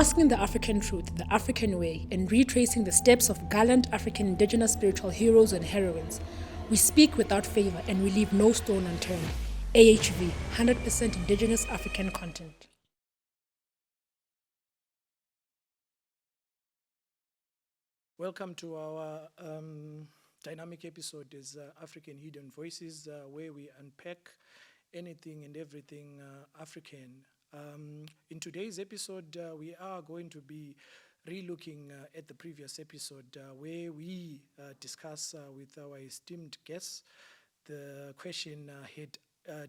Unmasking the African truth, the African way, and retracing the steps of gallant African indigenous spiritual heroes and heroines, we speak without favor and we leave no stone unturned. AHV, 100% indigenous African content. Welcome to our dynamic episode is African Hidden Voices, where we unpack anything and everything African. In today's episode, we are going to be re-looking at the previous episode where we discuss with our esteemed guests the question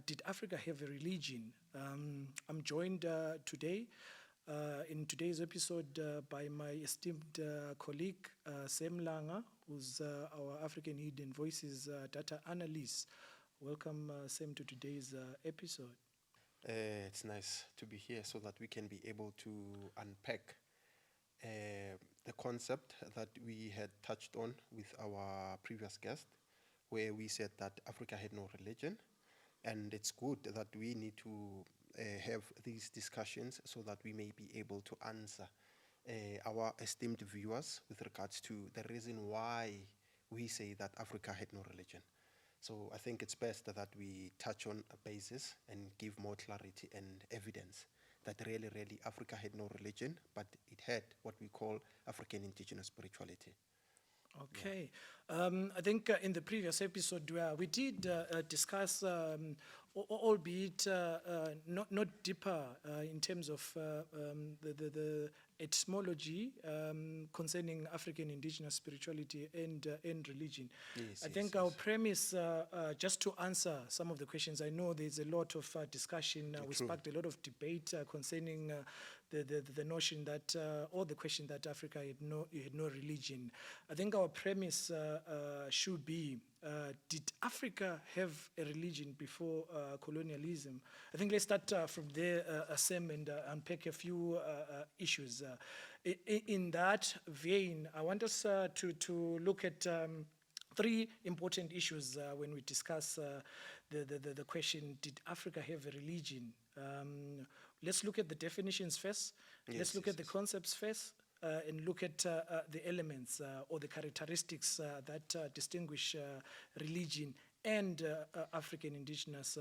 did Africa have a religion? I'm joined today in today's episode by my esteemed colleague Sam Langa, who's our African Hidden Voices data analyst. Welcome, Sam, to today's episode. It's nice to be here so that we can be able to unpack the concept that we had touched on with our previous guest, where we said that Africa had no religion, and it's good that we need to have these discussions so that we may be able to answer our esteemed viewers with regards to the reason why we say that Africa had no religion. So I think it's best that we touch on a basis and give more clarity and evidence that really Africa had no religion, but it had what we call African indigenous spirituality. Okay. I think in the previous episode we did discuss, albeit not deeper in terms of the etymology concerning African indigenous spirituality and religion. I think our premise, just to answer some of the questions, I know there's a lot of discussion. We sparked a lot of debate concerning the notion that, or the question that Africa had no religion. I think our premise should be, did Africa have a religion before colonialism? I think let's start from there, Sam, and unpack a few issues. In that vein, I want us to look at three important issues when we discuss the question, did Africa have a religion? Let's look at the definitions first. Let's look at the concepts first. And look at the elements or the characteristics that distinguish religion and African indigenous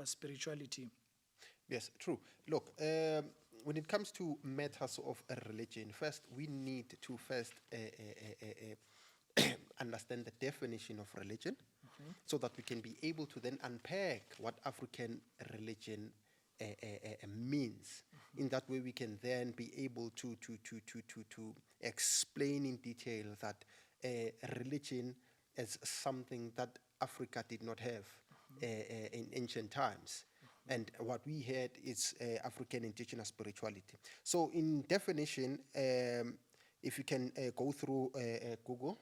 spirituality. Yes, true. Look, when it comes to matters of a religion, first we need to first understand the definition of religion, so that we can be able to then unpack what African religion means. In that way, we can then be able to explain in detail that religion is something that Africa did not have in ancient times. And what we had is African indigenous spirituality. So in definition, if you can go through Google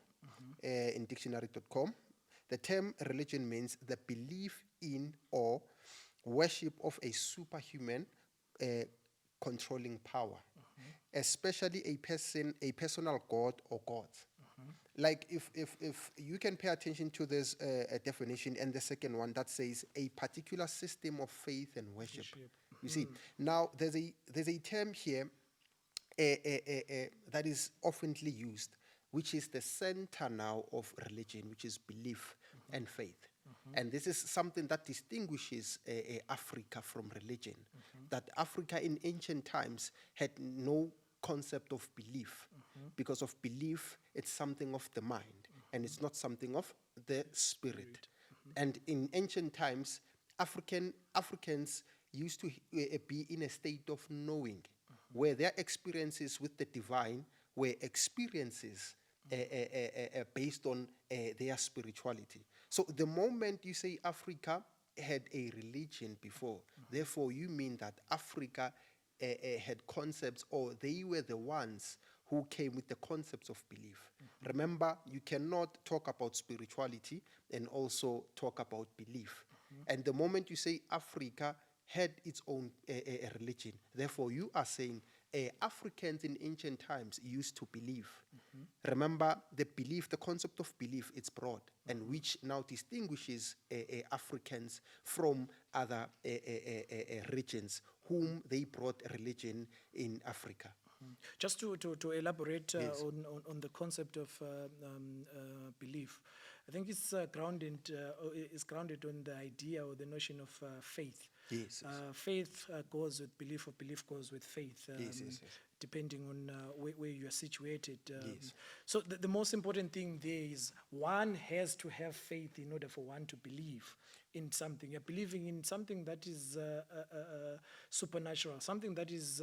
in dictionary.com, the term religion means the belief in or worship of a superhuman controlling power, especially a personal god or gods. Like if you can pay attention to this definition and the second one that says a particular system of faith and worship. You see, now there's a term here that is oftenly used, which is the center now of religion, which is belief and faith. And this is something that distinguishes Africa from religion. That Africa in ancient times had no concept of belief. Because of belief, it's something of the mind, and it's not something of the spirit. And in ancient times, Africans used to be in a state of knowing, where their experiences with the divine were experiences based on their spirituality. So the moment you say Africa had a religion before, therefore you mean that Africa had concepts, or they were the ones who came with the concepts of belief. Remember, you cannot talk about spirituality and also talk about belief. And the moment you say Africa had its own religion, therefore you are saying Africans in ancient times used to believe. Remember, the belief, the concept of belief, it's broad, and which now distinguishes Africans from other regions whom they brought religion in Africa. Just to elaborate Yes. on the concept of belief, I think it's grounded on the idea or the notion of faith. Yes, yes. Faith goes with belief, or belief goes with faith, Yes, yes, yes. depending on where you are situated. Yes. So the most important thing there is one has to have faith in order for one to believe in something. You're believing in something that is supernatural, something that is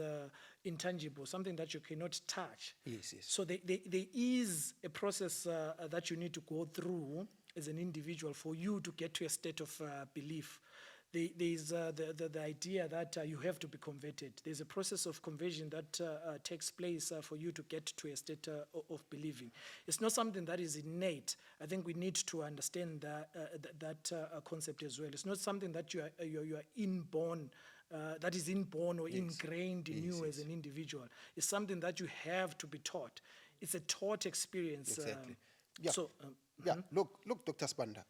intangible, something that you cannot touch. Yes, yes. So there is a process that you need to go through as an individual for you to get to a state of belief. There's the idea that you have to be converted. There's a process of conversion that takes place for you to get to a state of believing. It's not something that is innate. I think we need to understand that concept as well. It's not something that you are inborn, that is inborn or ingrained in you as an individual. It's something that you have to be taught. It's a taught experience. Exactly. Yeah. So, Yeah, look, Dr. Spanda.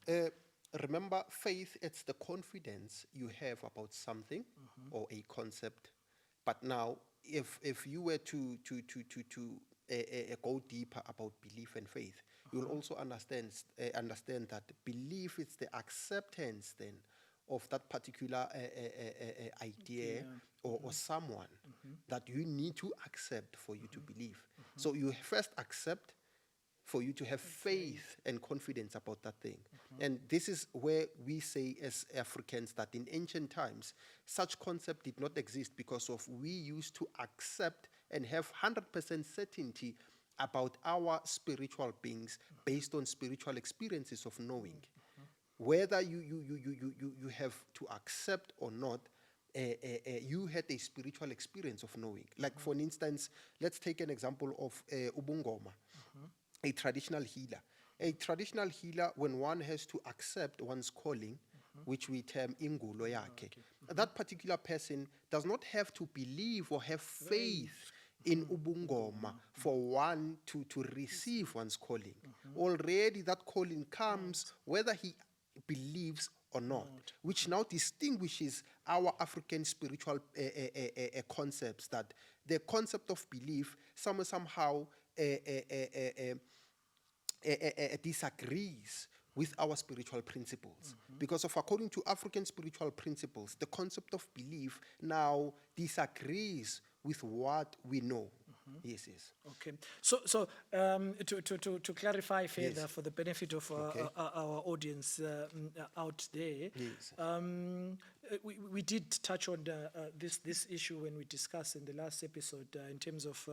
Remember, faith, it's the confidence you have about something or a concept. But now, if you were to go deeper about belief and faith, you'll also understand that belief is the acceptance then of that particular idea or someone that you need to accept for you to believe. So you first accept for you to have faith and confidence about that thing. And this is where we say as Africans that in ancient times, such concept did not exist because of we used to accept and have 100% certainty about our spiritual beings based on spiritual experiences of knowing. Whether you have to accept or not, you had a spiritual experience of knowing. Like for instance, let's take an example of Ubungoma. A traditional healer. A traditional healer, when one has to accept one's calling, which we term ingulo yakhe, that particular person does not have to believe or have faith in Ubungoma for one to receive one's calling. Already that calling comes whether he believes or not, which now distinguishes our African spiritual concepts, that the concept of belief somehow disagrees with our spiritual principles. Because of according to African spiritual principles, the concept of belief now disagrees with what we know. Yes, yes. okay. So to clarify further Yes. for the benefit of our audience out there, Yes. We did touch on this issue when we discussed in the last episode in terms of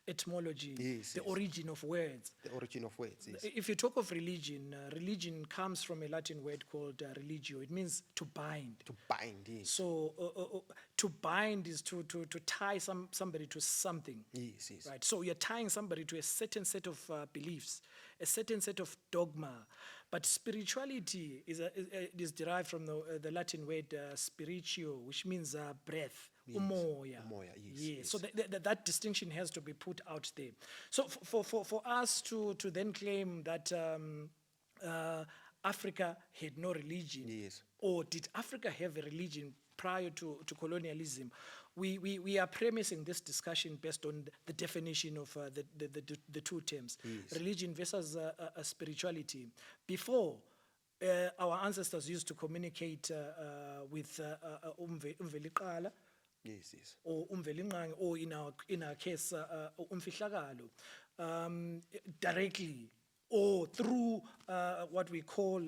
etymology, Yes, the yes. origin of words. The origin of words, yes. If you talk of religion, religion comes from a Latin word called religio. It means to bind. To bind, yes. So to bind is to tie somebody to something. Yes, yes. Right. So you're tying somebody to a certain set of beliefs, a certain set of dogma. But spirituality is derived from the Latin word spiritio, which means breath. Yes. Umoya. Umoya, yes, Yeah. yes. So that distinction has to be put out there. So for us to then claim that Africa had no religion, Yes. or did Africa have a religion prior to colonialism, we are premising this discussion based on the definition of the two terms, Yes. religion versus spirituality. Before, our ancestors used to communicate with umveliqala, Yes, yes. or umvelinqangi, or in our case umfihlakalo, directly, or through what we call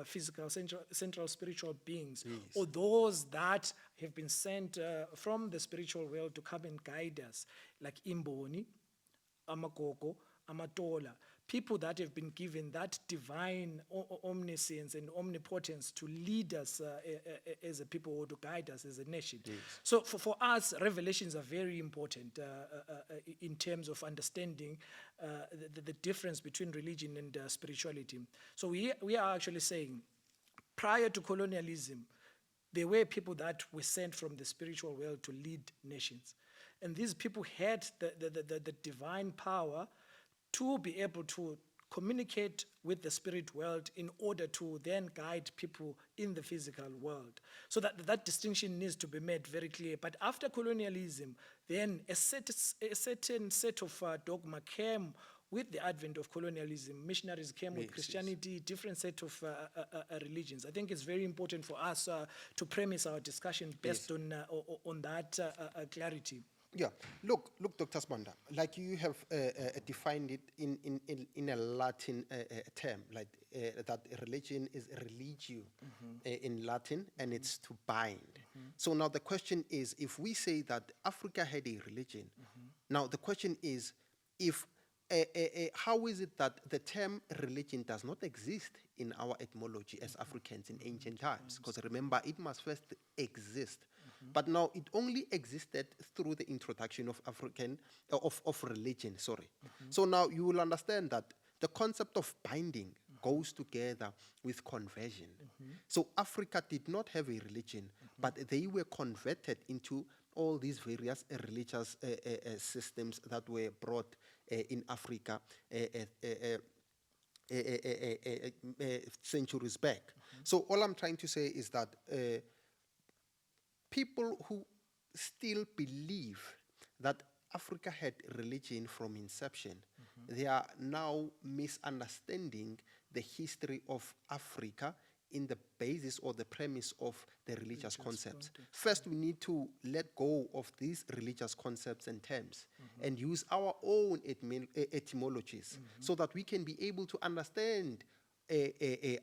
physical central spiritual beings, Yes. or those that have been sent from the spiritual world to come and guide us, like imboni, amagogo, amatola, people that have been given that divine omniscience and omnipotence to lead us as a people, or to guide us as a nation. Yes. So for us, revelations are very important in terms of understanding the difference between religion and spirituality. So we are actually saying, prior to colonialism, there were people that were sent from the spiritual world to lead nations. And these people had the divine power to be able to communicate with the spirit world in order to then guide people in the physical world. So that distinction needs to be made very clear. But after colonialism, then a certain set of dogma came with the advent of colonialism. Missionaries came with Christianity, different set of religions. I think it's very important for us to premise our discussion based on that clarity. Yeah, look, Dr. Sbanda, like you have defined it in a Latin term, like that religion is religio in Latin, and it's to bind. So now the question is, if we say that Africa had a religion, now the question is, if how is it that the term religion does not exist in our etymology as Africans in ancient times? Because remember, it must first exist. But now it only existed through the introduction of of religion, sorry. So now you will understand that the concept of binding goes together with conversion. So Africa did not have a religion, but they were converted into all these various religious systems that were brought in Africa centuries back. So all I'm trying to say is that people who still believe that Africa had religion from inception, they are now misunderstanding the history of Africa in the basis or the premise of the religious concepts. First, we need to let go of these religious concepts and terms and use our own etymologies so that we can be able to understand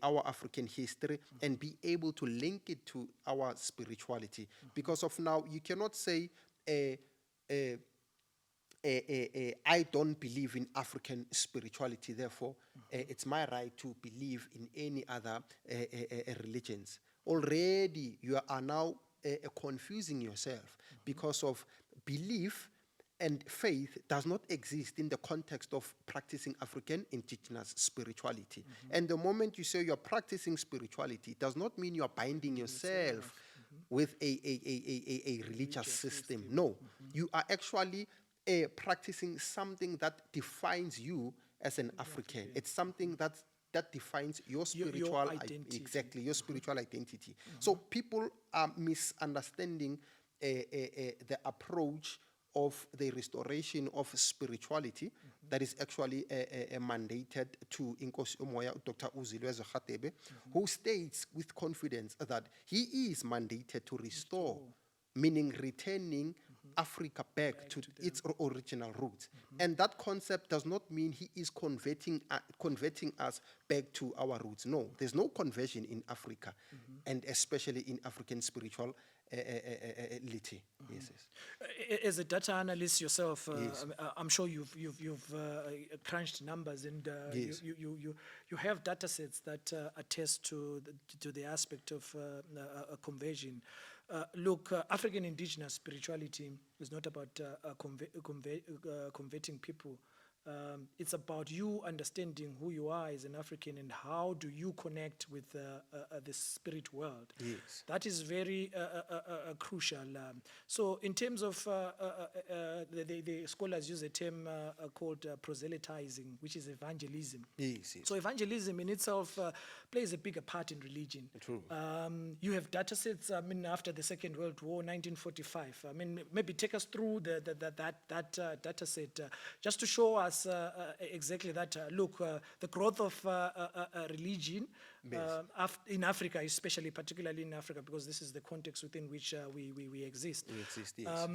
our African history and be able to link it to our spirituality. Because of now, you cannot say, I don't believe in African spirituality, therefore it's my right to believe in any other religions. Already you are now confusing yourself because of belief and faith does not exist in the context of practicing African indigenous spirituality. And the moment you say you're practicing spirituality, it does not mean you're binding yourself with a religious system. No, you are actually practicing something that defines you as an African. It's something that defines your spiritual your identity. Exactly, your spiritual identity. So people are misunderstanding the approach of the restoration of spirituality that is actually mandated to Inkosi Umoya, Dr. Uzilwe Khatebe, who states with confidence that he is mandated to restore, meaning returning Africa back to its original roots. And that concept does not mean he is converting us back to our roots. No, there's no conversion in Africa, and especially in African spirituality. Yes. As a data analyst yourself, I'm sure you've crunched numbers and you have data sets that attest to the aspect of conversion. Look, African indigenous spirituality is not about converting people. It's about you understanding who you are as an African and how do you connect with the spirit world. Yes. That is very crucial. So in terms of, the scholars use a term called proselytizing, which is evangelism. Yes. So evangelism in itself plays a bigger part in religion. True. You have data sets, after the Second World War, 1945. Maybe take us through that data set just to show us exactly that. Look, the growth of religion in Africa, especially, particularly in Africa, because this is the context within which we exist. We exist, yes.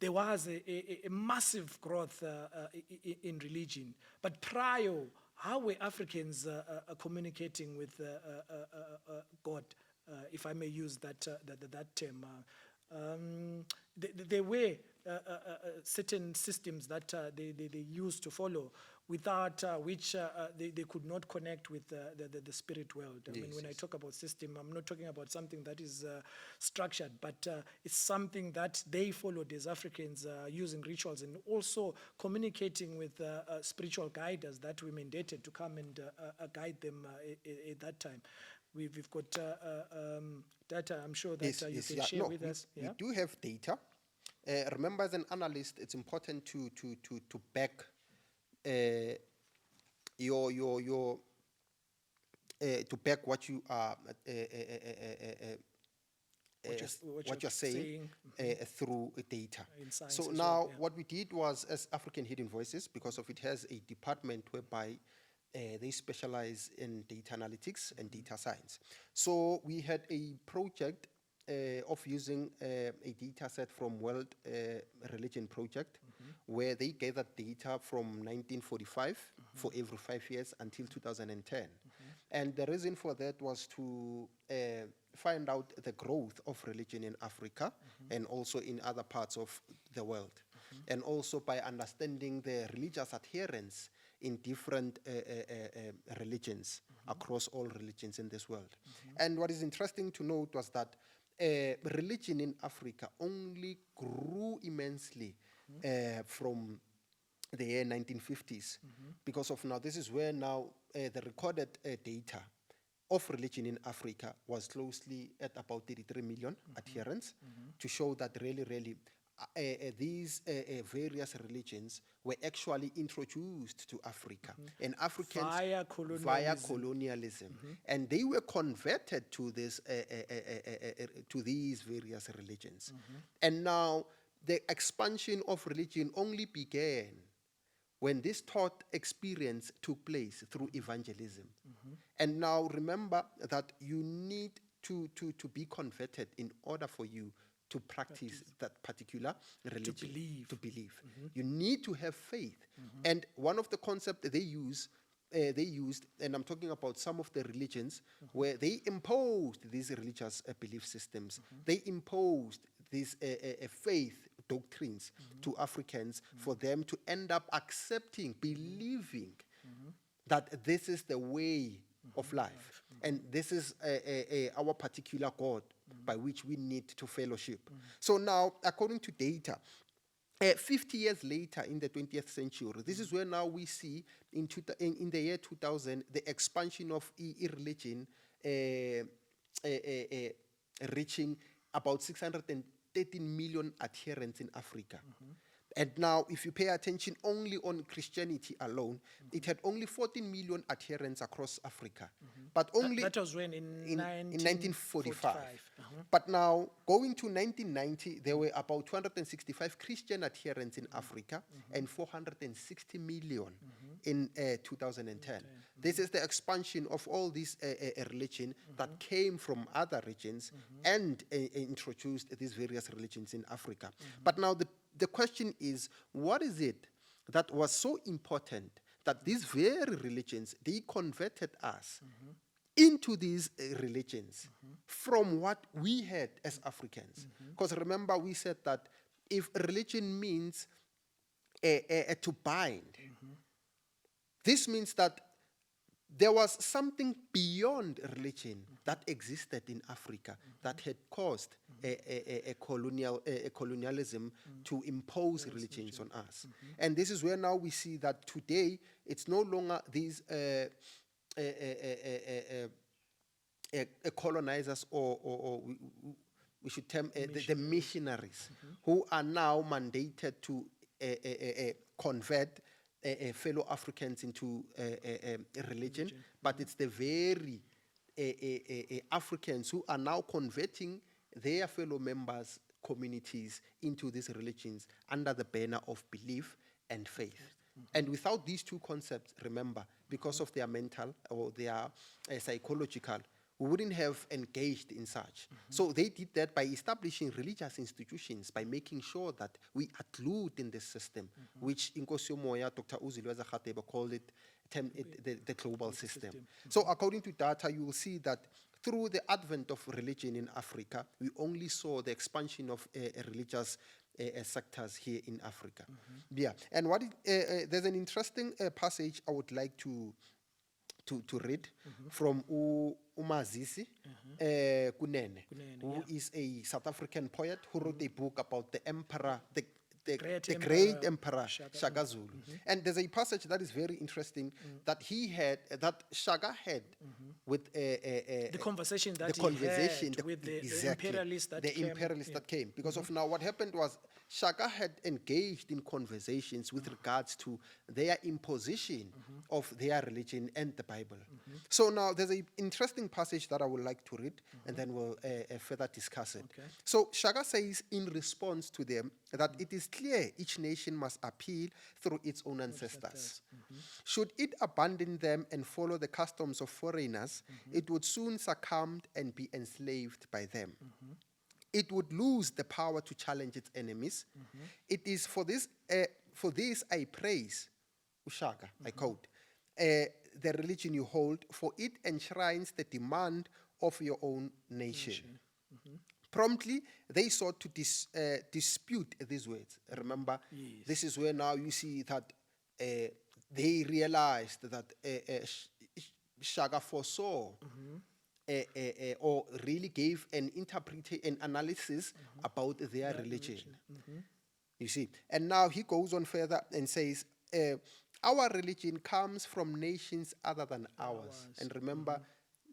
There was a massive growth in religion. But prior, how were Africans communicating with God, if I may use that term? There were certain systems that they used to follow, without which they could not connect with the spirit world. When I talk about system, I'm not talking about something that is structured, but it's something that they followed as Africans, using rituals and also communicating with spiritual guiders that were mandated to come and guide them at that time. We've got data, I'm sure that you can share with us. We do have data. Remember, as an analyst, it's important to back your to back what you are what you're saying through data. In science So as now well, yeah. what we did was, as African Hidden Voices, because of it has a department whereby they specialize in data analytics and data science. So we had a project of using a data set from World Religion Project, where they gathered data from 1945 for every 5 years until 2010. And the reason for that was to find out the growth of religion in Africa and also in other parts of the world. And also by understanding the religious adherence in different religions, across all religions in this world. And what is interesting to note was that religion in Africa only grew immensely from the year 1950s, because of now, this is where now the recorded data of religion in Africa was closely at about 33 million adherents, to show that really these various religions were actually introduced to Africa and Africans Via colonialism, and they were converted to this to these various religions. And now the expansion of religion only began when this thought experience took place through evangelism. And now remember that you need to be converted in order for you to practice that particular religion. To believe. You need to have faith. And one of the concepts they used, and I'm talking about some of the religions, where they imposed these religious belief systems. They imposed these faith doctrines to Africans for them to end up accepting, believing that this is the way of life. And this is our particular God by which we need to fellowship. So now, according to data, 50 years later in the 20th century, this is where now we see in the year 2000, the expansion of religion reaching about 613 million adherents in Africa. And now, if you pay attention only on Christianity alone, it had only 14 million adherents across Africa. But only that was when in 1945. But now, going to 1990, there were about 265 Christian adherents in Africa and 460 million in 2010. This is the expansion of all these religion that came from other regions and introduced these various religions in Africa. But now the question is, what is it that was so important that these very religions, they converted us into these religions from what we had as Africans? Because remember, we said that if religion means to bind, this means that there was something beyond religion that existed in Africa that had caused a colonialism to impose religions on us. And this is where now we see that today it's no longer these colonizers or we should term the missionaries who are now mandated to convert fellow Africans into religion, but it's the very Africans who are now converting their fellow members, communities, into these religions under the banner of belief and faith. And without these two concepts, remember, because of their mental or their psychological, we wouldn't have engaged in such. So they did that by establishing religious institutions, by making sure that we are glued in this system, which Nkosi Moya, Dr. Uzilweza Khateba called it the global system. So according to data, you will see that through the advent of religion in Africa, we only saw the expansion of religious sectors here in Africa. Yeah, and there's an interesting passage I would like to read from Umazisi Kunene, who is a South African poet who wrote a book about the emperor, the great emperor Shaka Zulu. And there's a passage that is very interesting that Shaka had with The conversation that the conversation, he had with the exactly, imperialists that the came. imperialists that came. Because of now, what happened was Shaka had engaged in conversations with regards to their imposition of their religion and the Bible. So now there's an interesting passage that I would like to read, and then we'll further discuss it. Okay. So Shaka says in response to them that it is clear each nation must appeal through its own ancestors. Should it abandon them and follow the customs of foreigners, it would soon succumb and be enslaved by them. It would lose the power to challenge its enemies. It is for this I praise, Shaka, I quote, the religion you hold, for it enshrines the demand of your own nation. Promptly, they sought to dispute these words. Remember, this is where now you see that they realized that Shaka foresaw or really gave an analysis about their religion. You see, and now he goes on further and says, our religion comes from nations other than ours. And remember,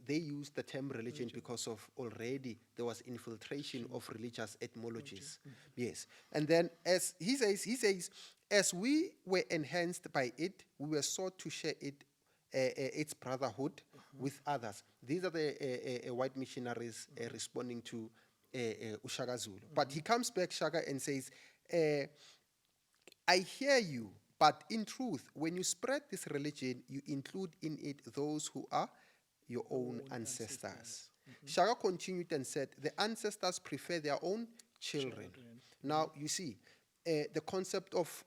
they used the term religion because of already there was infiltration of religious etymologies. Yes. And then as he says, as we were enhanced by it, we were sought to share its brotherhood with others. These are the white missionaries responding to Shaka Zulu. But he comes back, Shaka, and says, I hear you, but in truth, when you spread this religion, you include in it those who are your own ancestors. Shaka continued and said, the ancestors prefer their own children. Now, you see, the concept of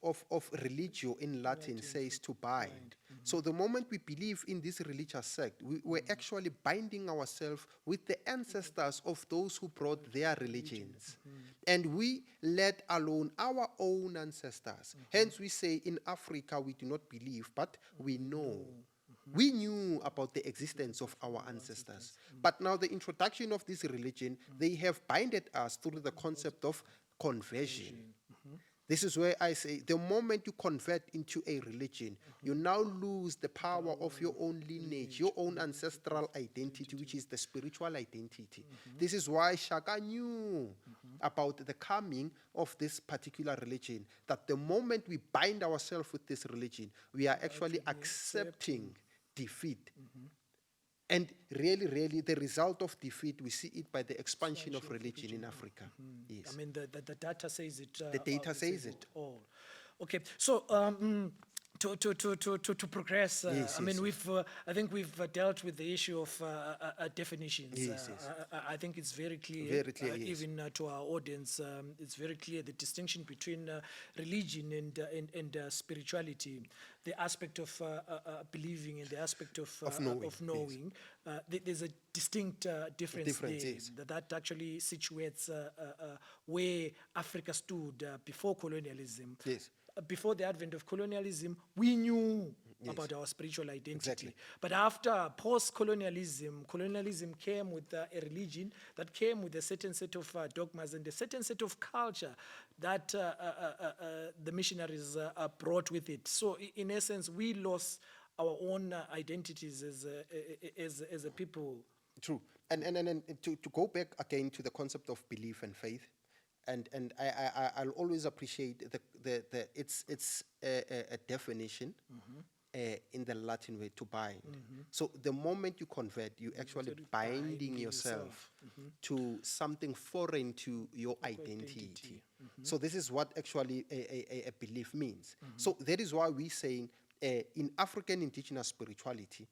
religio in Latin says to bind. So the moment we believe in this religious sect, we're actually binding ourselves with the ancestors of those who brought their religions. And we let alone our own ancestors. Hence we say in Africa we do not believe, but we know. We knew about the existence of our ancestors. But now the introduction of this religion, they have binded us through the concept of conversion. This is where I say, the moment you convert into a religion, you now lose the power of your own lineage, your own ancestral identity, which is the spiritual identity. This is why Shaka knew about the coming of this particular religion, that the moment we bind ourselves with this religion, we are actually accepting defeat. And really, really, the result of defeat, we see it by the expansion of religion in Africa. Yes. I mean, the data says it. The data says it. All. Okay, so to progress, Yes, I mean, yes. I think we've dealt with the issue of definitions. Yes, yes. I think it's very clear, Very clear, yes. even to our audience, it's very clear the distinction between religion and spirituality, the aspect of believing and the aspect of knowing. There's a distinct difference there yes. that actually situates where Africa stood before colonialism. Yes. Before the advent of colonialism, we knew about our spiritual identity. Exactly. But after post-colonialism, colonialism came with a religion that came with a certain set of dogmas and a certain set of culture that the missionaries brought with it. So in essence, we lost our own identities as a people. True. And to go back again to the concept of belief and faith, and I'll always appreciate it's a definition in the Latin way, to bind. So the moment you convert, you actually binding yourself to something foreign to your identity. So this is what actually a belief means. So that is why we're saying in African indigenous spirituality,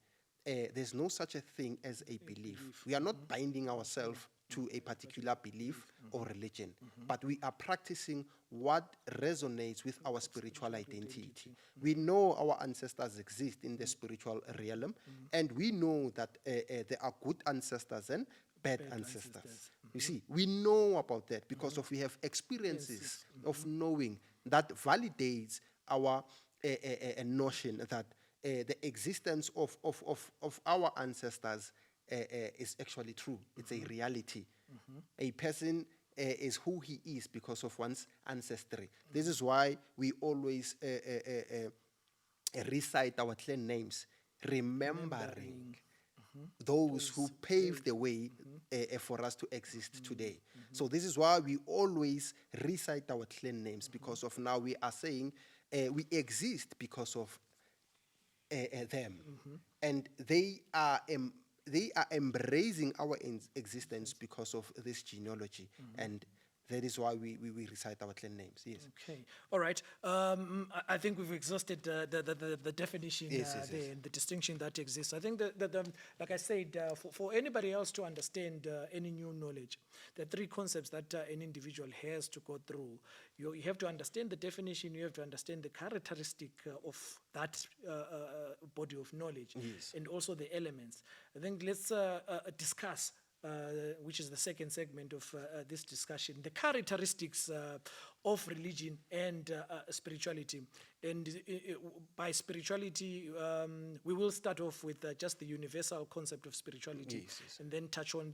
there's no such a thing as a belief. We are not binding ourselves to a particular belief or religion, but we are practicing what resonates with our spiritual identity. We know our ancestors exist in the spiritual realm, and we know that there are good ancestors and bad ancestors. You see, we know about that because we have experiences of knowing that validates our notion that the existence of our ancestors is actually true. It's a reality. A person is who he is because of one's ancestry. This is why we always recite our clan names, remembering those who paved the way for us to exist today. So this is why we always recite our clan names, because of now we are saying we exist because of them, and they are embracing our existence because of this genealogy, and that is why we recite our clan names. Yes. Okay, all right. I think we've exhausted the definition Yes, yes, there yes. and the distinction that exists. I think that like I said, for anybody else to understand any new knowledge, the three concepts that an individual has to go through, you have to understand the definition, you have to understand the characteristic of that body of knowledge, Yes. and also the elements. I think let's discuss which is the second segment of this discussion, the characteristics of religion and spirituality. And by spirituality, we will start off with just the universal concept of spirituality, Yes, yes. and then touch on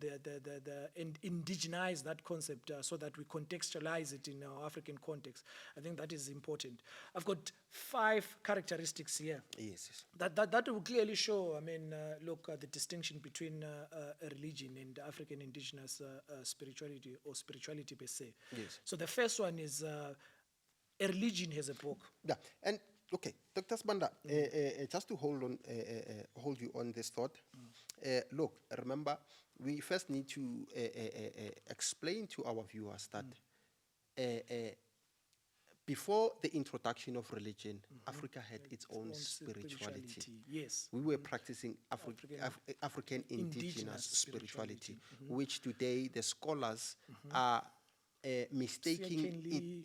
and indigenize that concept so that we contextualize it in our African context. I think that is important. I've got 5 characteristics here. Yes, yes. That will clearly show, I mean, look at the distinction between a religion and African indigenous spirituality, or spirituality per se. Yes. So the first one is a religion has a book. Yeah, and okay, Dr. Sbanda, just to hold you on this thought. Look, remember, we first need to explain to our viewers that before the introduction of religion, Africa had its own spirituality. Yes. We were practicing African indigenous spirituality, which today the scholars are mistaking it. Mistakenly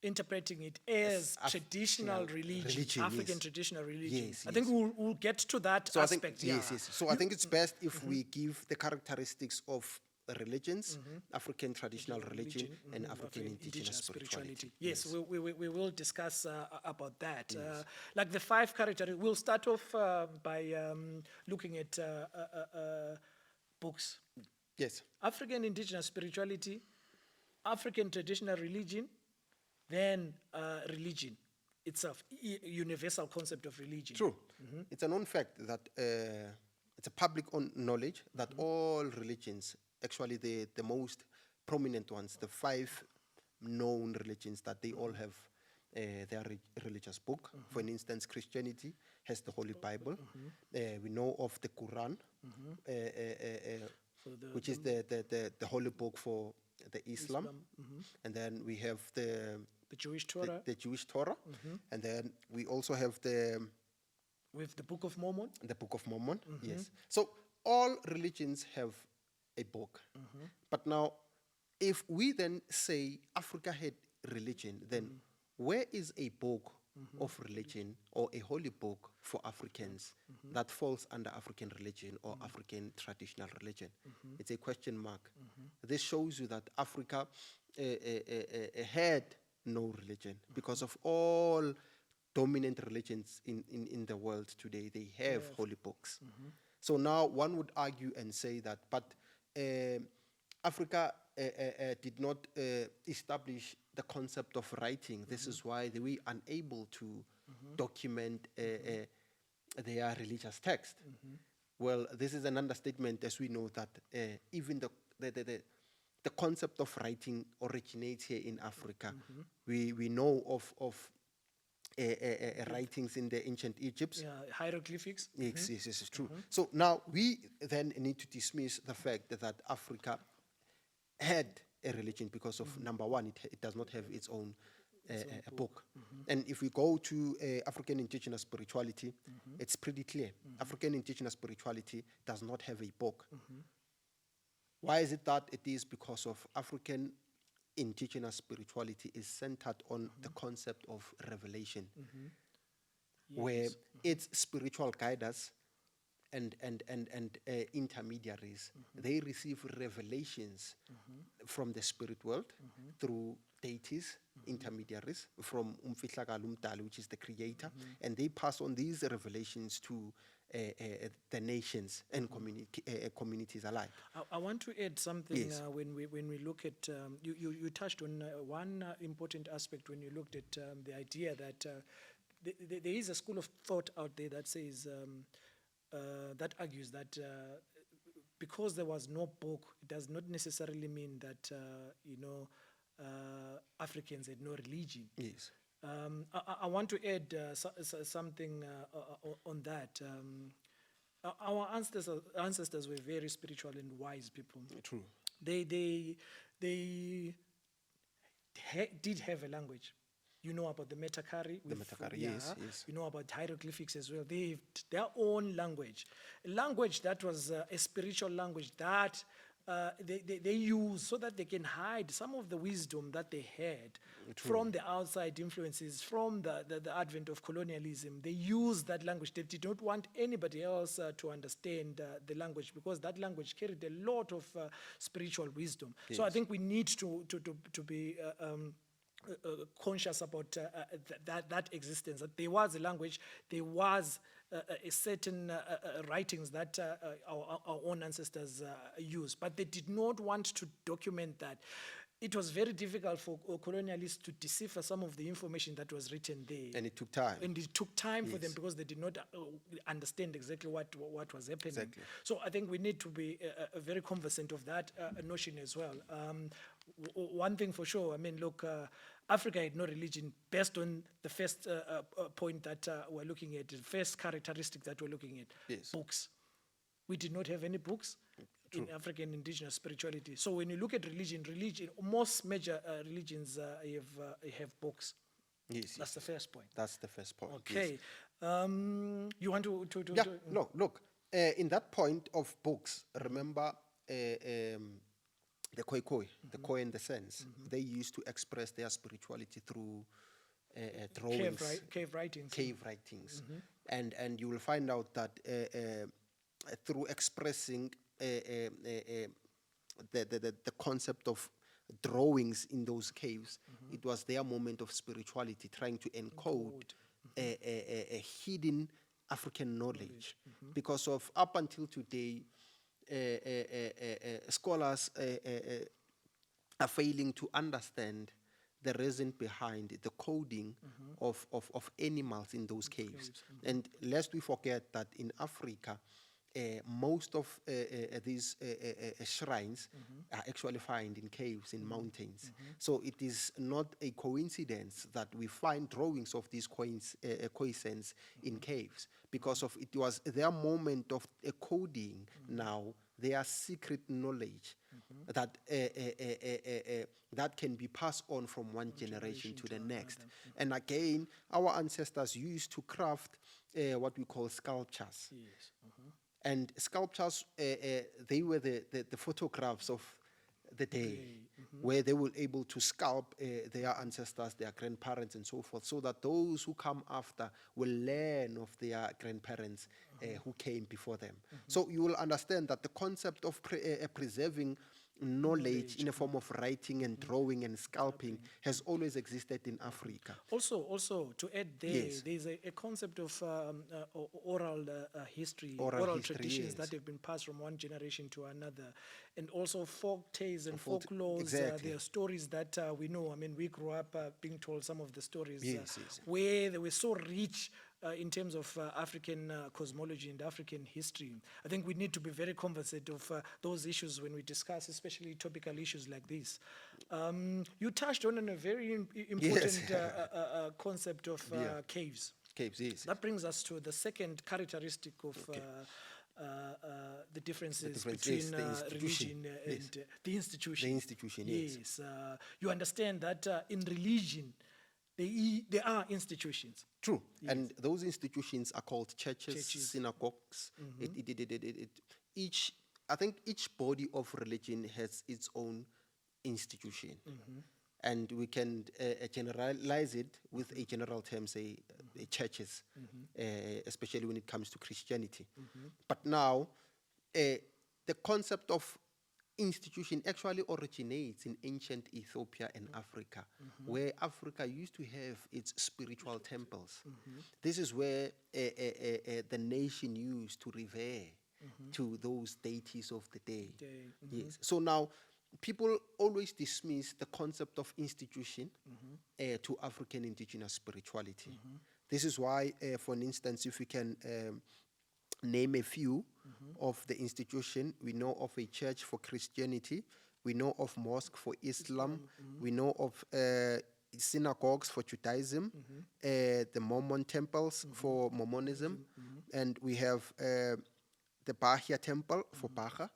interpreting it as traditional religion, African yes. traditional religion. Yes, I think yes. we'll get to that So aspect. I think, yeah. yes, yes. So I think it's best if we give the characteristics of religions, African traditional religion, and African indigenous spirituality. Yes, we will discuss about that. Like the 5 characteristics, we'll start off by looking at books. Yes. African indigenous spirituality, African traditional religion, then religion itself, universal concept of religion. True. It's a known fact that it's a public knowledge that all religions, actually the most prominent ones, the 5 known religions, that they all have their religious book. For instance, Christianity has the Holy Bible. We know of the Quran, which is the holy book for the Islam. And then we have the Jewish Torah. The Jewish Torah. And then we also have the Book of Mormon. The Book of Mormon, yes. So all religions have a book. But now, if we then say Africa had religion, then where is a book of religion or a holy book for Africans that falls under African religion or African traditional religion? It's a question mark. This shows you that Africa had no religion, because of all dominant religions in the world today, they have holy books. So now one would argue and say that, but Africa did not establish the concept of writing. This is why they were unable to document their religious text. Well, this is an understatement, as we know that even the concept of writing originates here in Africa. We know of writings in the ancient Egypt. Yeah, hieroglyphics. Yes, yes, it's true. So now we then need to dismiss the fact that Africa had a religion because of, number one, it does not have its own book. And if we go to African indigenous spirituality, it's pretty clear. African indigenous spirituality does not have a book. Why is it that? It is because of African indigenous spirituality is centered on the concept of revelation, where its spiritual guiders and intermediaries, they receive revelations from the spirit world through deities, intermediaries, from Umfihlakalo Umdali, which is the creator, and they pass on these revelations to the nations and communities alike. I want to add something. Yes. When we look at, you touched on one important aspect when you looked at the idea that there is a school of thought out there that says that argues that because there was no book, it does not necessarily mean that Africans had no religion. Yes. I want to add something on that. Our ancestors were very spiritual and wise people. True. They did have a language. You know about the Metakari. The Metakari, yes, yes. You know about hieroglyphics as well. They have their own language. A language that was a spiritual language that they use so that they can hide some of the wisdom that they had from the outside influences, from the advent of colonialism. They used that language. They did not want anybody else to understand the language, because that language carried a lot of spiritual wisdom. Yes. So I think we need to be conscious about that existence, that there was a language, there was a certain writings that our own ancestors used, but they did not want to document that. It was very difficult for colonialists to decipher some of the information that was written there. And it took time. And it took time for Yes. them, because they did not understand exactly what was happening. Exactly. So I think we need to be very conversant of that notion as well. One thing for sure, I mean, look, Africa had no religion, based on the first point that we're looking at, the first characteristic that we're looking at, Yes. books. We did not have any books in African indigenous spirituality. So when you look at religion, most major religions have books. Yes, That's the first point. That's the first point. Okay. Yes. You want to Yeah, no, look, in that point of books, remember the Khoi, the Khoi and the Sense, they used to express their spirituality through drawings, cave writings. cave writings. And you will find out that through expressing the concept of drawings in those caves, it was their moment of spirituality, trying to encode a hidden African knowledge. Because of up until today, scholars are failing to understand the reason behind the coding of animals in those caves. And lest we forget that in Africa, most of these shrines are actually found in caves, in mountains. So it is not a coincidence that we find drawings of these coins in caves, because of it was their moment of coding now their secret knowledge that that can be passed on from one generation to the next. And again, our ancestors used to craft what we call sculptures. Yes. And sculptures, they were the photographs of the day, where they were able to sculpt their ancestors, their grandparents, and so forth, so that those who come after will learn of their grandparents who came before them. So you will understand that the concept of preserving knowledge in a form of writing and drawing and sculpting has always existed in Africa. Also to add there, Yes. there's a concept of oral history, Oral oral history, traditions yes. that have been passed from one generation to another, and also folk tales and Folk- folklores. exactly. There are stories that we know. I mean, we grew up being told some of the stories Yes, yes. where they were so rich in terms of African cosmology and African history. I think we need to be very conversant of those issues when we discuss, especially topical issues like this. You touched on a very important concept of caves. Caves, yes. That brings us to the second characteristic of the differences between yes, the institution. religion Yes. and the institution. The institution, yes. Yes. You understand that in religion, there are institutions. True. And those institutions are called churches, synagogues. I think each body of religion has its own institution. And we can generalize it with a general term, say, churches, especially when it comes to Christianity. But now, the concept of institution actually originates in ancient Ethiopia and Africa, where Africa used to have its spiritual temples. This is where the nation used to revere to those deities of the day. Yes. So now, people always dismiss the concept of institution to African indigenous spirituality. This is why, for instance, if we can name a few of the institution. We know of a church for Christianity. We know of mosque for Islam. We know of synagogues for Judaism, the Mormon temples for Mormonism, and we have the Bahia temple for Baha,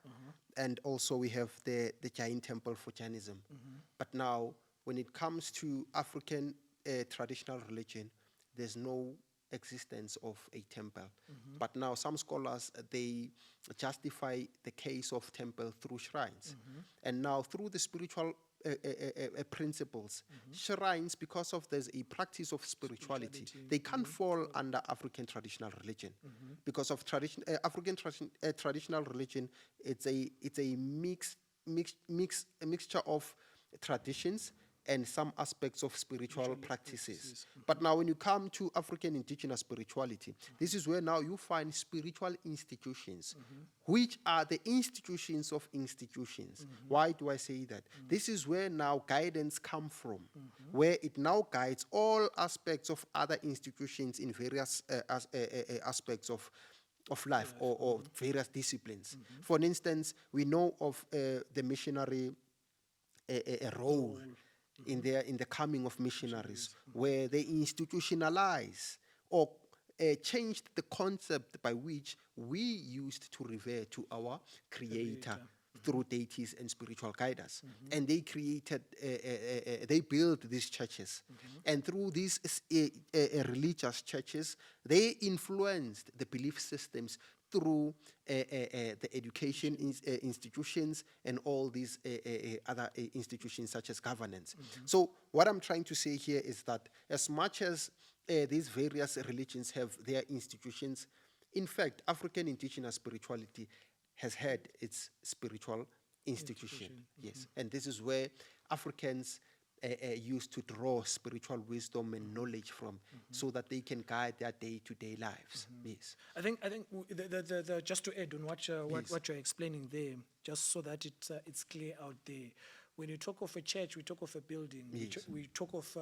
and also we have the Jain temple for Jainism. But now, when it comes to African traditional religion, there's no existence of a temple. But now some scholars, they justify the case of temple through shrines. And now through the spiritual principles, shrines, because of there's a practice of spirituality, they can't fall under African traditional religion. Because of African traditional religion, it's a mixture of traditions and some aspects of spiritual practices. But now when you come to African indigenous spirituality, this is where now you find spiritual institutions, which are the institutions of institutions. Why do I say that? This is where now guidance comes from, where it now guides all aspects of other institutions in various aspects of life or various disciplines. For instance, we know of the missionary role in the coming of missionaries, where they institutionalize or changed the concept by which we used to revere to our creator through deities and spiritual guiders. And they created, they built these churches. And through these religious churches, they influenced the belief systems through the education institutions and all these other institutions such as governance. So what I'm trying to say here is that as much as these various religions have their institutions, in fact, African indigenous spirituality has had its spiritual institution. Yes, and this is where Africans used to draw spiritual wisdom and knowledge from, so that they can guide their day-to-day lives. Yes. I think just to add on what you're explaining there, just so that it's clear out there. When you talk of a church, we talk of a building. We talk of,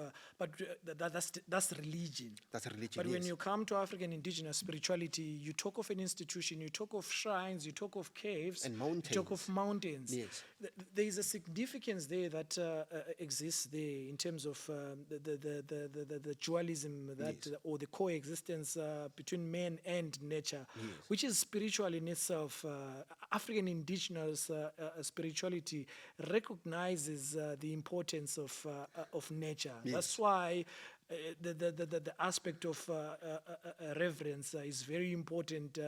that's religion. That's a religion. But when you come to African indigenous spirituality, you talk of an institution, you talk of shrines, you talk of caves, and mountains. You talk of mountains. Yes. There is a significance there that exists there in terms of the dualism that, or the coexistence between man and nature, which is spiritual in itself. African indigenous spirituality recognizes the importance of nature. That's why the aspect of reverence is very important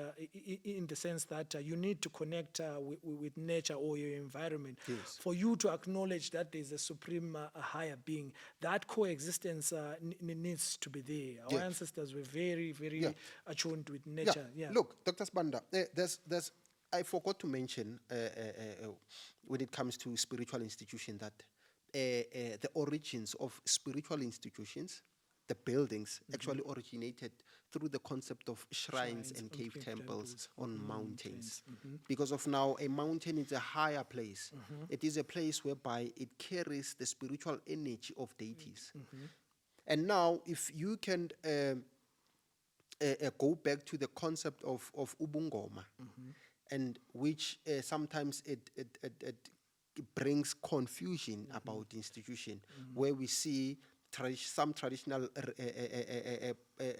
in the sense that you need to connect with nature or your environment for you to acknowledge that there's a supreme higher being. That coexistence needs to be there. Our ancestors were very, very attuned with nature. Look, Dr. Sibanda, there's I forgot to mention when it comes to spiritual institution that the origins of spiritual institutions, the buildings, actually originated through the concept of shrines and cave temples on mountains. Because of now, a mountain is a higher place. It is a place whereby it carries the spiritual energy of deities. And now, if you can go back to the concept of Ubungoma, and which sometimes it brings confusion about institution, where we see some traditional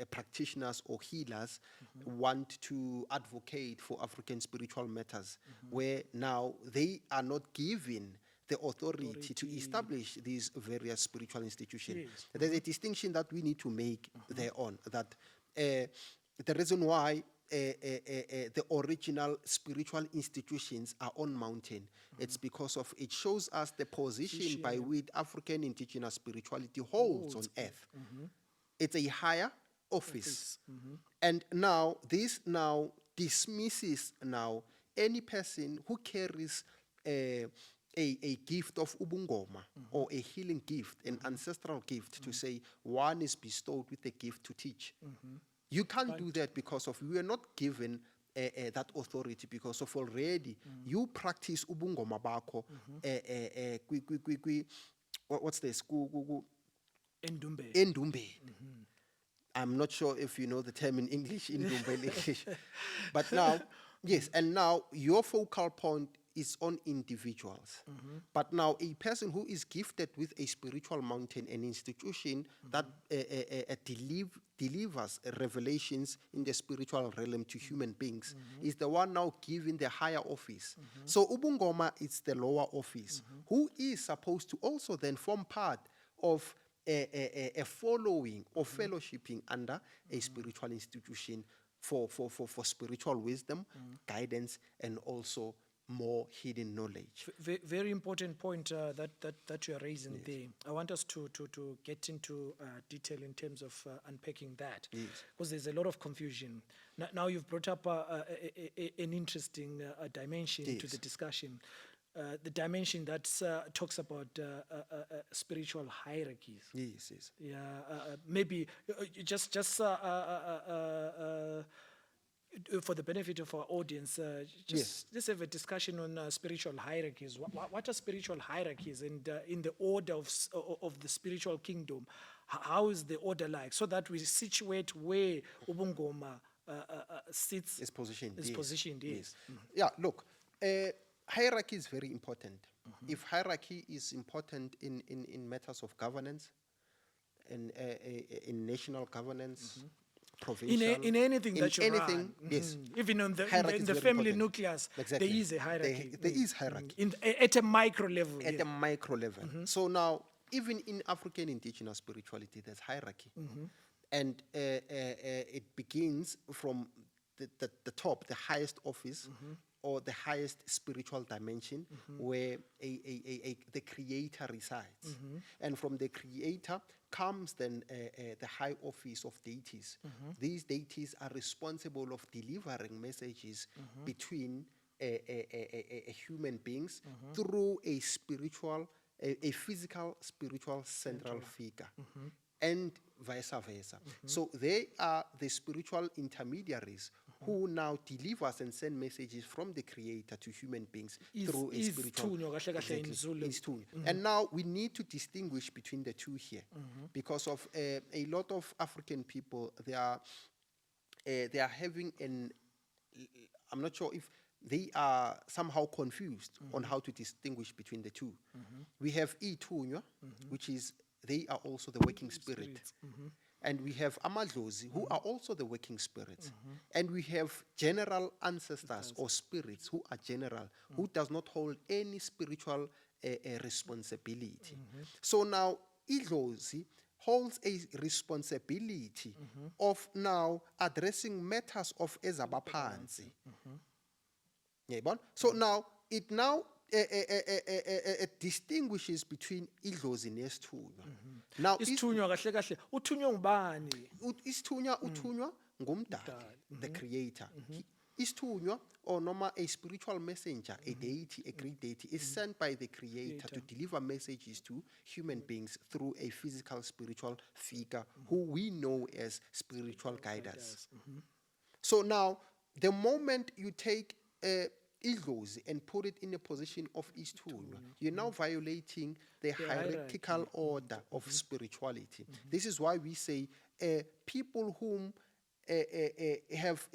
practitioners or healers want to advocate for African spiritual matters, where now they are not given the authority to establish these various spiritual institutions. There's a distinction that we need to make thereon, that the reason why the original spiritual institutions are on mountain, it's because of it shows us the position by which African indigenous spirituality holds on earth. It's a higher office. And now this now dismisses now any person who carries a gift of ubungoma or a healing gift, an ancestral gift, to say one is bestowed with a gift to teach. You can't do that because of we are not given that authority, because of already you practice ubungoma bako. What's this? Endumbe. I'm not sure if you know the term in English, in Dumba in English. But now, yes, and now your focal point is on individuals. But now a person who is gifted with a spiritual mountain, an institution that delivers revelations in the spiritual realm to human beings, is the one now given the higher office. So Ubungoma is the lower office, who is supposed to also then form part of a following or fellowshipping under a spiritual institution for spiritual wisdom, guidance, and also more hidden knowledge. Very important point that you are raising there. I want us to get into detail in terms of unpacking that, because there's a lot of confusion. Now you've brought up an interesting dimension to the discussion. The dimension that talks about spiritual hierarchies. Yes, yes. Yeah, maybe just for the benefit of our audience, just have a discussion on spiritual hierarchies. What are spiritual hierarchies, and in the order of the spiritual kingdom, how is the order like, so that we situate where Ubungoma sits, Is positioned. is Yes. positioned. Yes. Yeah, look, hierarchy is very important. If hierarchy is important in matters of governance, in national governance, provincial, In anything that you anything, run, yes. even in Hierarchy the is very family important. nucleus, Exactly. there is a hierarchy. There is hierarchy. At a micro level. At the micro level. So now, even in African indigenous spirituality, there's hierarchy. And it begins from the top, the highest office, or the highest spiritual dimension, where the creator resides. And from the creator comes then the high office of deities. These deities are responsible of delivering messages between human beings through a spiritual, a physical spiritual central figure. And vice versa. So they are the spiritual intermediaries who now delivers and send messages from the creator to human beings through a spiritual. Exactly. And now we need to distinguish between the two here, because of a lot of African people, they are having I'm not sure if they are somehow confused on how to distinguish between the two. We have Itunya, which is, they are also the working spirit. And we have Amadlozi, who are also the working spirits. And we have general ancestors or spirits who are general, who does not hold any spiritual responsibility. So now Idlozi holds a responsibility of now addressing matters of Ezabapanzi. So now it it distinguishes between idlozi nesithunywa. Now Isithunywa kahle kahle uthunywa ngubani? Isithunywa uthunywa ngumdali, the creator. Isithunywa, or noma a spiritual messenger, a deity, a great deity, is sent by the creator to deliver messages to human beings through a physical spiritual figure who we know as spiritual guiders. So now, the moment you take Idlozi and put it in a position of Isithunywa, you're now violating the hierarchical order of spirituality. This is why we say people whom have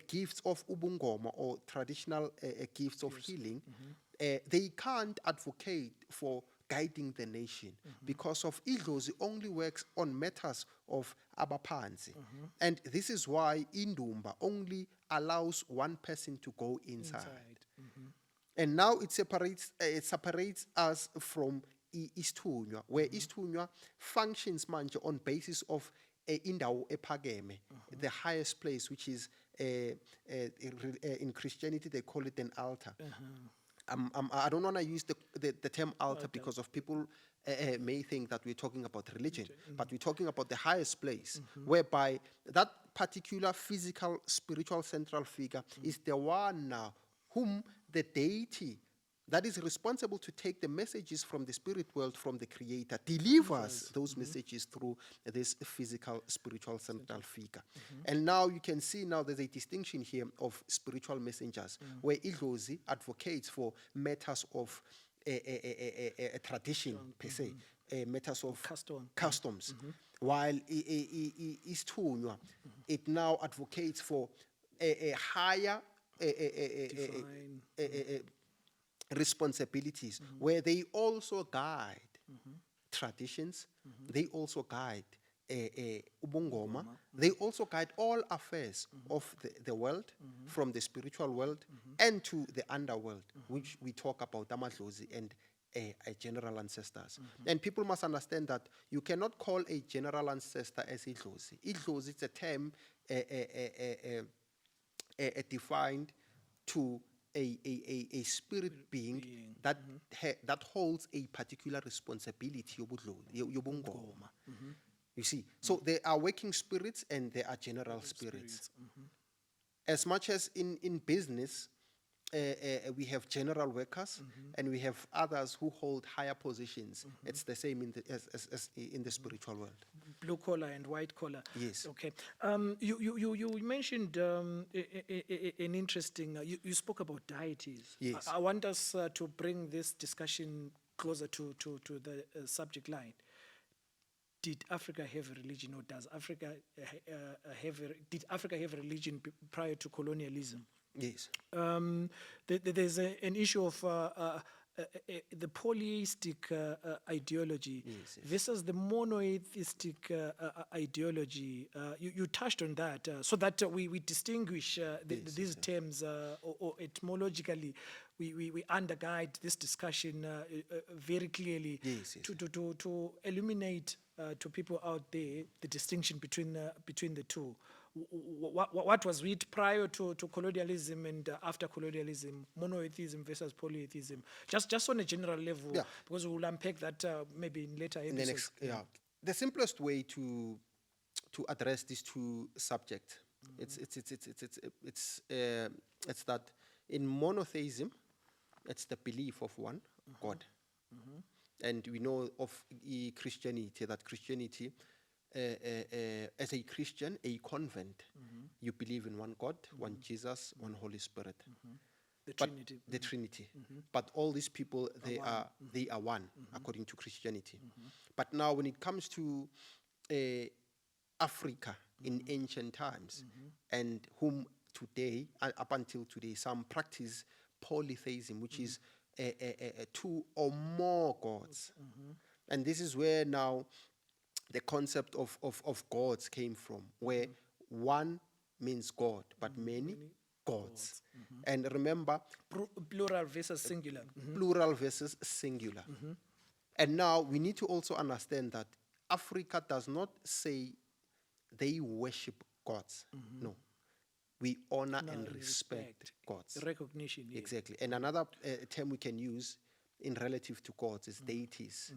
gifts of ubungoma or traditional gifts of healing, they can't advocate for guiding the nation, because of Idlozi only works on matters of abapanzi. And this is why Indumba only allows one person to go inside. And now it separates us from Isithunywa, where Isithunywa functions manje on basis of indawo ephakeme, the highest place, which is in Christianity they call it an altar. I don't want to use the term altar because of people may think that we're talking about religion, but we're talking about the highest place, whereby that particular physical, spiritual central figure is the one now whom the deity that is responsible to take the messages from the spirit world, from the creator, delivers those messages through this physical, spiritual central figure. And now you can see now there's a distinction here of spiritual messengers, where Idlozi advocates for matters of a tradition per se, matters of Custom. customs, while Easthunywa, it now advocates for a higher Define. responsibilities, where they also guide traditions, they also guide ubungoma, they also guide all affairs of the world, from the spiritual world and to the underworld, which we talk about amadlozi and general ancestors. And people must understand that you cannot call a general ancestor as idlozi. Idlozi is a term defined to a spirit being that that holds a particular responsibility yobungoma. You see, so there are working spirits and there are general spirits. As much as in business, we have general workers and we have others who hold higher positions. It's the same in as in the spiritual world. Blue collar and white collar. Yes. Okay. You mentioned an interesting. You spoke about deities. Yes. I want us to bring this discussion closer to the subject line. Did Africa have a religion, or does Africa did Africa have a religion prior to colonialism? Yes. There's an issue of the polytheistic ideology versus the monotheistic ideology. You touched on that, so that we distinguish these terms, or etymologically, we underguide this discussion very clearly to illuminate to people out there the distinction between the two. What was it prior to colonialism and after colonialism, monotheism versus polytheism? Just on a general level, because we'll unpack that maybe in later episodes. The simplest way to address these two subjects, it's that in monotheism, it's the belief of one God, and we know of Christianity that Christianity. As a Christian, a convent, you believe in one God, one Jesus, one Holy Spirit, the Trinity. The Trinity. But all these people, they are one according to Christianity. But now, when it comes to Africa in ancient times, and whom today, up until today, some practice polytheism, which is two or more gods, and this is where now the concept of gods came from, where one means God, but many gods. And remember, plural versus singular. Plural versus singular. And now we need to also understand that Africa does not say they worship gods. No. We honor and respect gods. Recognition. Yes. Exactly. And another term we can use in relative to gods is deities.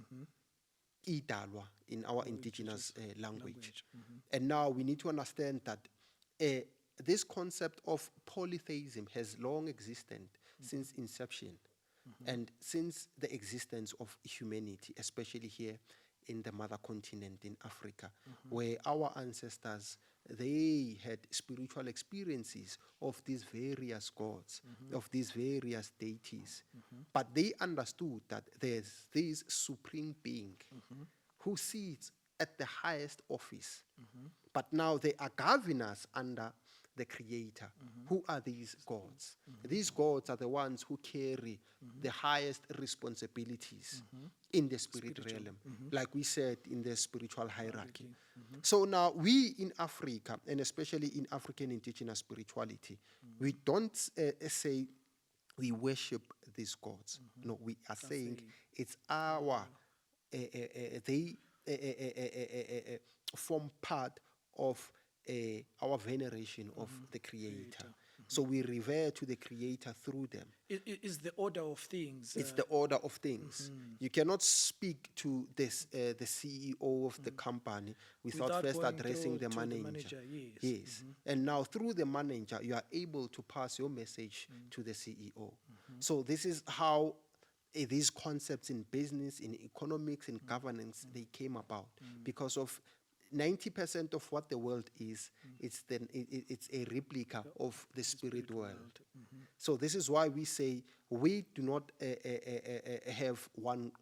Idalwa in our indigenous language. And now we need to understand that this concept of polytheism has long existed since inception and since the existence of humanity, especially here in the mother continent in Africa, where our ancestors, they had spiritual experiences of these various gods, of these various deities. But they understood that there's this supreme being who sits at the highest office. But now they are governors under the Creator. Who are these gods? These gods are the ones who carry the highest responsibilities in the spirit realm, like we said in the spiritual hierarchy. So now we in Africa, and especially in African indigenous spirituality, we don't say we worship these gods. No, we are saying it's our, they form part of our veneration of the Creator. So we revere to the Creator through them. Is the order of things. It's the order of things. You cannot speak to this, the CEO of the company without first addressing the manager. Yes. And now through the manager, you are able to pass your message to the CEO. So this is how these concepts in business, in economics, in governance, they came about. Because of 90% of what the world is, it's a replica of the spirit world. So this is why we say we do not have one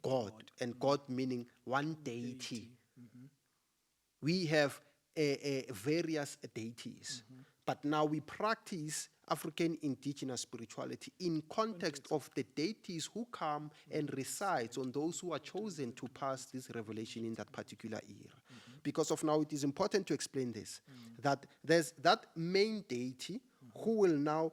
God, and God meaning one deity. We have various deities, but now we practice African indigenous spirituality in context of the deities who come and resides on those who are chosen to pass this revelation in that particular era. Because of now, it is important to explain this, that there's that main deity who will now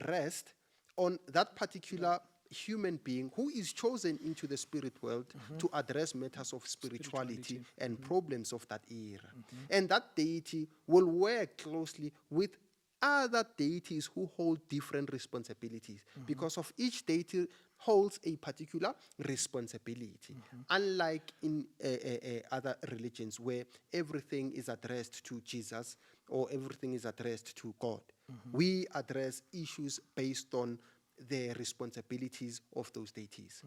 rest on that particular human being who is chosen into the spirit world to address matters of spirituality and problems of that era. And that deity will work closely with other deities who hold different responsibilities because of each deity holds a particular responsibility. Unlike in other religions where everything is addressed to Jesus or everything is addressed to God, we address issues based on the responsibilities of those deities.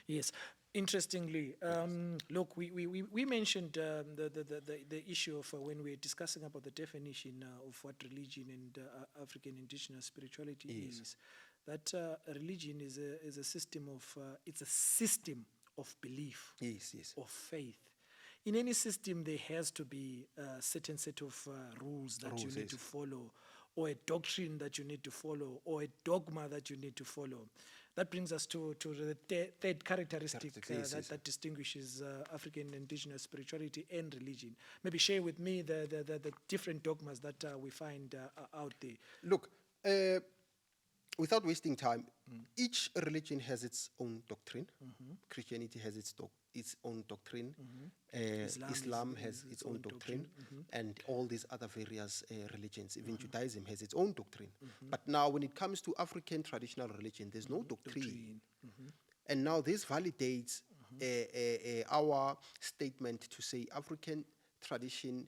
Yes. Interestingly, look, we mentioned the issue of when we're discussing about the definition of what religion and African indigenous spirituality is. That religion is a system of it's a system of belief, of faith. In any system, there has to be a certain set of rules that you need to follow, or a doctrine that you need to follow, or a dogma that you need to follow. That brings us to the third characteristic that distinguishes African indigenous spirituality and religion. Maybe share with me the different dogmas that we find out there. Look, without wasting time, each religion has its own doctrine. Christianity has its own doctrine. Islam has its own doctrine. And all these other various religions, even Judaism has its own doctrine. But now when it comes to African traditional religion, there's no doctrine. And now this validates our statement to say African tradition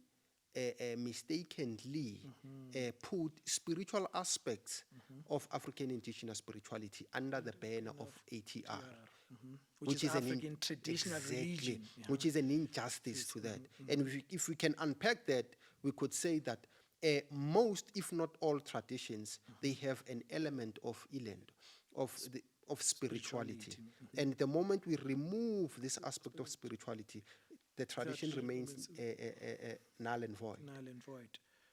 mistakenly put spiritual aspects of African indigenous spirituality under the banner of ATR, which is African traditional religion, which is an injustice to that. And if we can unpack that, we could say that most, if not all, traditions they have an element of eland, of spirituality. And the moment we remove this aspect of spirituality, the tradition remains null and void.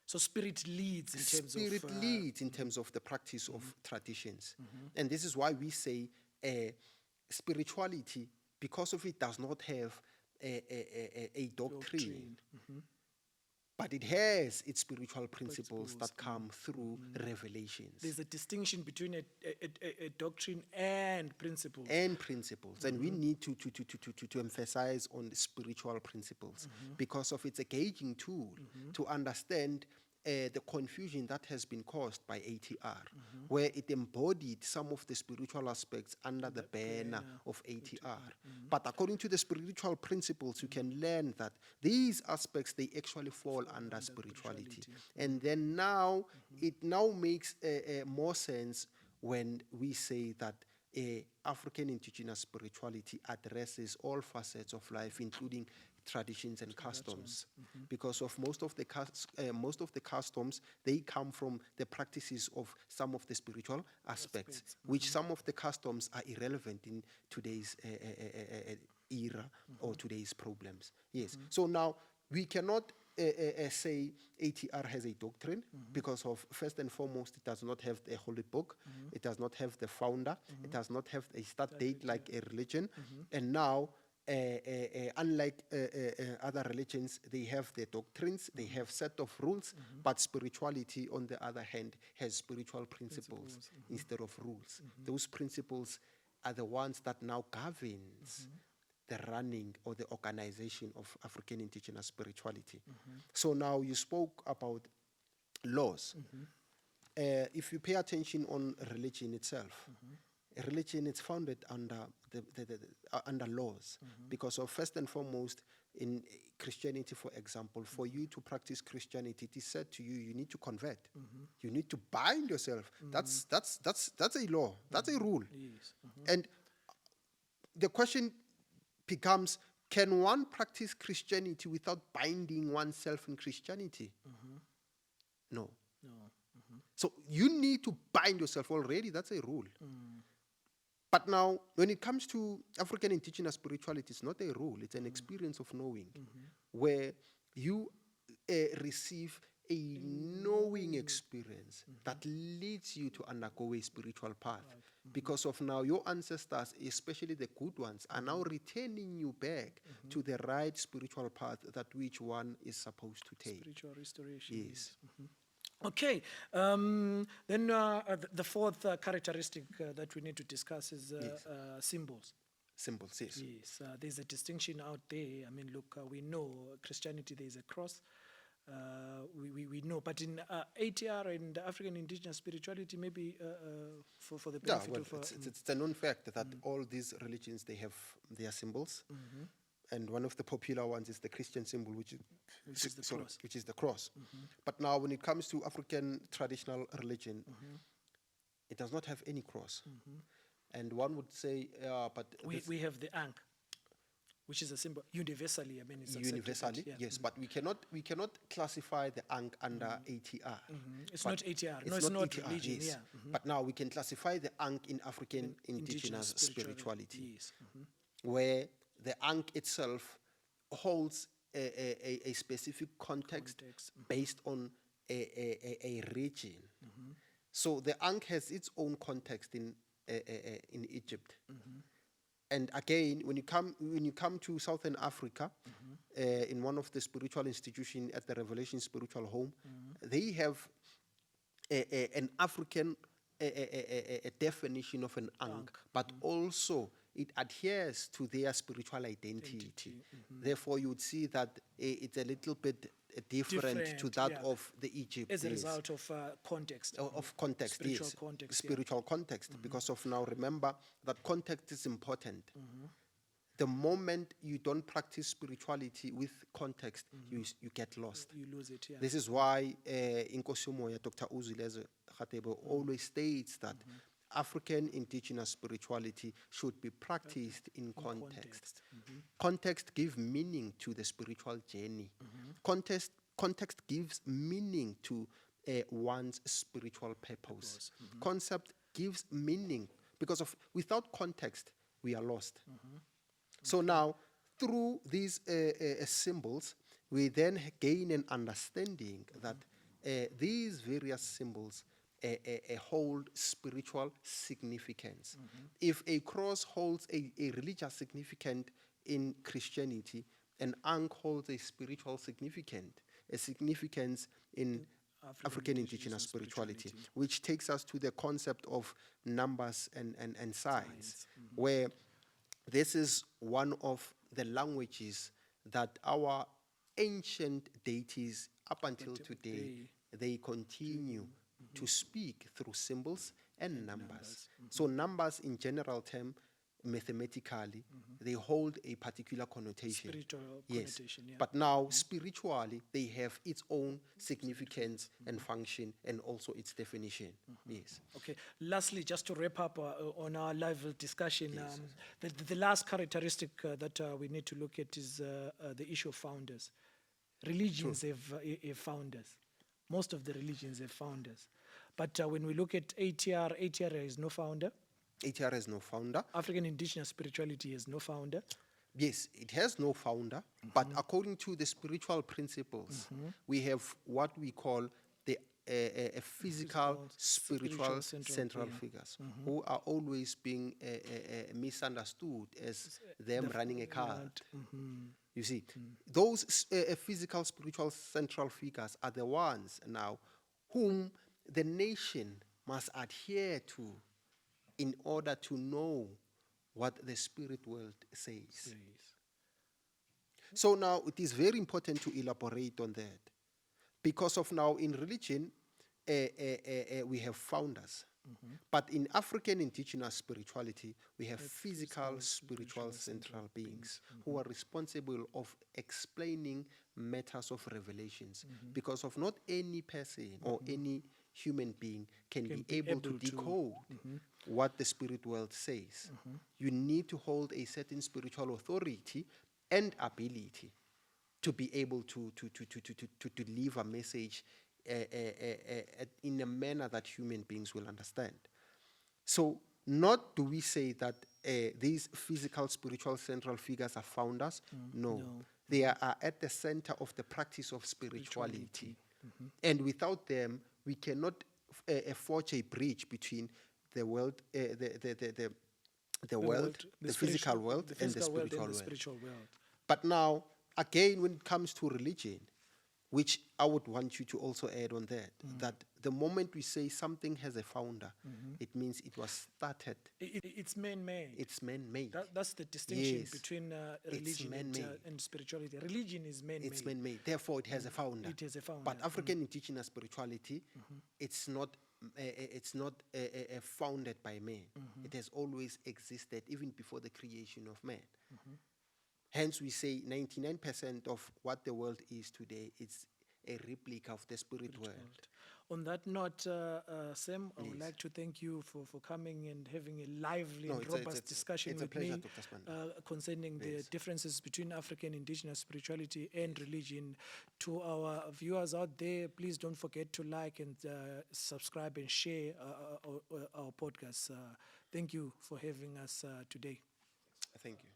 So spirit leads in terms of the practice of traditions. And this is why we say spirituality, because of it does not have a doctrine. But it has its spiritual principles that come through revelations. There's a distinction between a doctrine and principles. And we need to emphasize on the spiritual principles because of it's a gauging tool to understand the confusion that has been caused by ATR, where it embodied some of the spiritual aspects under the banner of ATR. But according to the spiritual principles, you can learn that these aspects, they actually fall under spirituality. And then now, it now makes more sense when we say that African indigenous spirituality addresses all facets of life, including traditions and customs, because of most of the customs, they come from the practices of some of the spiritual aspects, which some of the customs are irrelevant in today's era or today's problems. Yes. So now we cannot say ATR has a doctrine because of, first and foremost, it does not have a holy book, it does not have the founder, it does not have a start date like a religion, and now unlike other religions, they have their doctrines, they have set of rules, but spirituality, on the other hand, has spiritual principles instead of rules. Those principles are the ones that now governs the running or the organization of African indigenous spirituality. So now you spoke about laws. If you pay attention on religion itself, religion is founded under under laws, because of, first and foremost, in Christianity, for example, for you to practice Christianity, it is said to you, you need to convert, you need to bind yourself. That's a law, that's a rule. Yes. And the question becomes, can one practice Christianity without binding oneself in Christianity? No. So you need to bind yourself already, that's a rule. But now, when it comes to African indigenous spirituality, it's not a rule, it's an experience of knowing, where you receive a knowing experience that leads you to undergo a spiritual path. Because of now, your ancestors, especially the good ones, are now returning you back to the right spiritual path that which one is supposed to take. Spiritual restoration. Yes. Okay, then the fourth characteristic that we need to discuss is symbols. Symbols, yes. Yes, there's a distinction out there. I mean, look, we know Christianity, there's a cross. We know, but in ATR and African indigenous spirituality, maybe for the Yeah, benefit well, of... it's a known fact that all these religions, they have their symbols. And one of the popular ones is the Christian symbol, which is the cross. Which is the cross. But now, when it comes to African traditional religion, it does not have any cross. And one would say, but we have the ankh, which is a symbol universally. I mean, it's accepted, universally, yeah. yes. But we cannot classify the ankh under ATR. It's But not ATR. No, it's not ATR, religion. yes. Yeah. But now we can classify the ankh in African indigenous spirituality, Yes. where the ankh itself holds a specific context based on a region. So the ankh has its own context in Egypt. And again, when you come to Southern Africa, in one of the spiritual institutions at the Revelation Spiritual Home, they have an African a definition of an ankh, but also it adheres to their spiritual identity. Therefore, you would see that it's a little bit different to that of the Egypt. As a result of context. Of context, Spiritual yes. context, Spiritual context, because of now, remember that context is important. The moment you don't practice spirituality with context, you get lost. You lose it, yeah. This is why Inkosi Moya, Dr. Uzileze Khatebo, always states that African indigenous spirituality should be practiced in context. Context gives meaning to the spiritual journey. Context gives meaning to one's spiritual purpose. Concept gives meaning, because without context, we are lost. So now, through these symbols, we then gain an understanding that these various symbols hold spiritual significance. If a cross holds a religious significance in Christianity, an ankh holds a spiritual significance in African indigenous spirituality, which takes us to the concept of numbers and signs, where this is one of the languages that our ancient deities, up until today, they continue to speak through symbols and numbers. So numbers in general term, mathematically, they hold a particular connotation. Spiritual Yes. connotation, yeah. But now, spiritually, they have its own significance and function, and also its definition. Yes. Okay. Lastly, just to wrap up on our live discussion, the last characteristic that we need to look at is the issue of founders. Religions have founders. Most of the religions have founders. But when we look at ATR has no founder. ATR has no founder. African indigenous spirituality has no founder. Yes, it has no founder, but according to the spiritual principles, we have what we call the physical, spiritual central figures, who are always being misunderstood as them running a cult. You see, those physical, spiritual central figures are the ones now whom the nation must adhere to in order to know what the spirit world says. So now it is very important to elaborate on that, because of now in religion we have founders, but in African indigenous spirituality we have physical spiritual central beings who are responsible of explaining matters of revelations, because of not any person or any human being can be able to decode what the spirit world says. You need to hold a certain spiritual authority and ability to be able to deliver a message in a manner that human beings will understand. So Not do we say that these physical, spiritual, central figures are founders. No. They are at the center of the practice of spirituality. And without them, we cannot forge a bridge between the world, the physical world, and the spiritual world. But now, again, when it comes to religion, which I would want you to also add on that the moment we say something has a founder, it means it was started. It's man-made. It's man-made. That's the distinction Yes. between religion and spirituality. Religion is man-made. It's man-made. Therefore, it has a founder. It has a founder. But African indigenous spirituality, it's not founded by man. It has always existed even before the creation of man. Hence, we say 99% of what the world is today is a replica of the spirit world. On that note, Sam, I would like to thank you for coming and having a lively and robust discussion with me concerning the differences between African indigenous spirituality and religion. To our viewers out there, please don't forget to like and subscribe and share our podcast. Thank you for having us today. Thank you.